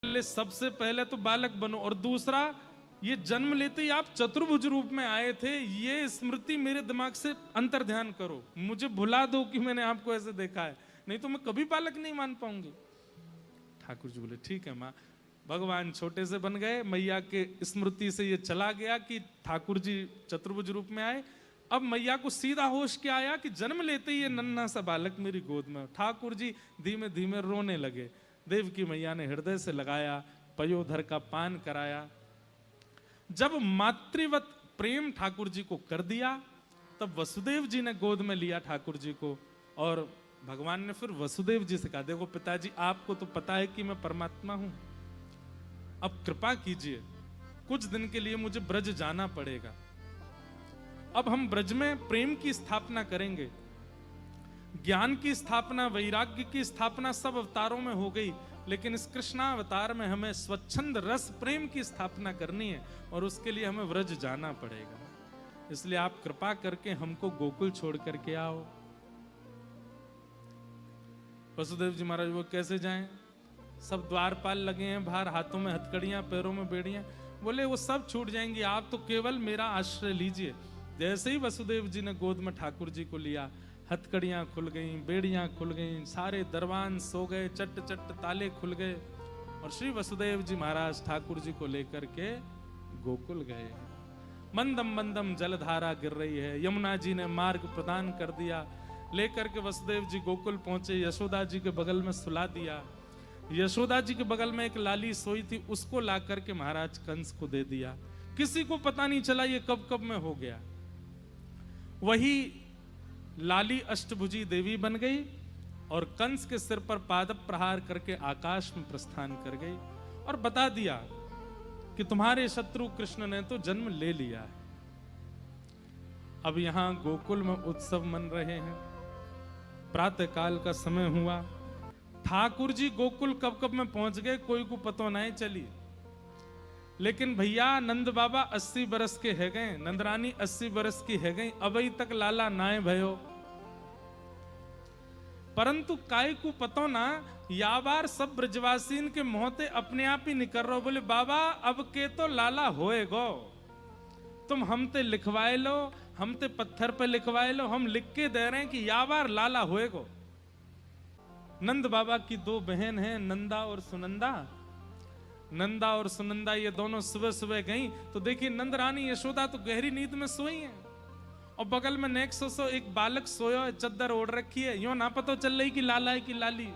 सबसे पहले तो बालक बनो, और दूसरा ये जन्म लेते ही आप चतुर्भुज रूप में आए थे, ये स्मृति मेरे दिमाग से अंतर ध्यान करो, मुझे भुला दो कि मैंने आपको ऐसे देखा है, नहीं तो मैं कभी बालक नहीं मान पाऊंगी। ठाकुर जी बोले ठीक है माँ। भगवान छोटे से बन गए, मैया के स्मृति से ये चला गया कि ठाकुर जी चतुर्भुज रूप में आए। अब मैया को सीधा होश क्या आया कि जन्म लेते ही ये नन्हा सा बालक मेरी गोद में। ठाकुर जी धीमे धीमे रोने लगे। देवकी मैया ने हृदय से लगाया, पयोधर का पान कराया। जब मातृवत प्रेम ठाकुर जी को कर दिया, तब वसुदेव जी ने गोद में लिया ठाकुर जी को, और भगवान ने फिर वसुदेव जी से कहा, देखो पिताजी आपको तो पता है कि मैं परमात्मा हूं, अब कृपा कीजिए, कुछ दिन के लिए मुझे ब्रज जाना पड़ेगा। अब हम ब्रज में प्रेम की स्थापना करेंगे, ज्ञान की स्थापना, वैराग्य की स्थापना सब अवतारों में हो गई, लेकिन इस कृष्णावतार में हमें स्वच्छंद रस प्रेम की स्थापना करनी है, और उसके लिए हमें व्रज जाना पड़ेगा। इसलिए आप कृपा करके हमको गोकुल छोड़ करके आओ। वसुदेव जी महाराज वो कैसे जाएं? सब द्वारपाल लगे हैं बाहर, हाथों में हथकड़ियां, पैरों में बेड़ियां। बोले वो सब छूट जाएंगी, आप तो केवल मेरा आश्रय लीजिए। जैसे ही वसुदेव जी ने गोद में ठाकुर जी को लिया, हथकड़ियां खुल गईं, बेड़ियां खुल गईं, सारे दरवान सो गए, चट चट ताले खुल गए, और श्री वसुदेव जी महाराज ठाकुर जी को लेकर के गोकुल गए। मंदम मंदम जलधारा गिर रही है, यमुना जी ने मार्ग प्रदान कर दिया। लेकर के वसुदेव जी गोकुल पहुंचे, यशोदा जी के बगल में सुला दिया। यशोदा जी के बगल में एक लाली सोई थी, उसको ला करके महाराज कंस को दे दिया। किसी को पता नहीं चला ये कब कब में हो गया। वही लाली अष्टभुजी देवी बन गई, और कंस के सिर पर पादप प्रहार करके आकाश में प्रस्थान कर गई, और बता दिया कि तुम्हारे शत्रु कृष्ण ने तो जन्म ले लिया है। अब यहां गोकुल में उत्सव मन रहे हैं, प्रातः काल का समय हुआ, ठाकुर जी गोकुल कब कब में पहुंच गए कोई को पता नहीं चली। लेकिन भैया नंद बाबा 80 बरस के है गए, नंदरानी 80 बरस की है गई, अभी तक लाला नाए भयो। परंतु काय को पतो ना, या बार सब ब्रजवासीन के मोहते अपने आप ही निकल रहो। बोले बाबा अब के तो लाला होए गो, तुम हमते लिखवाए लो, हमते पत्थर पे लिखवाए लो, हम लिख के दे रहे हैं कि या बार लाला होए गो। नंद बाबा की दो बहन हैं, नंदा और सुनंदा। नंदा और सुनंदा ये दोनों सुबह सुबह गई, तो देखिए नंद रानी यशोदा तो गहरी नींद में सोई हैं, और बगल में नेक्स्ट एक बालक सोया है, चद्दर ओढ़ रखी है, यूं ना पता चल रही कि लाला है कि लाली।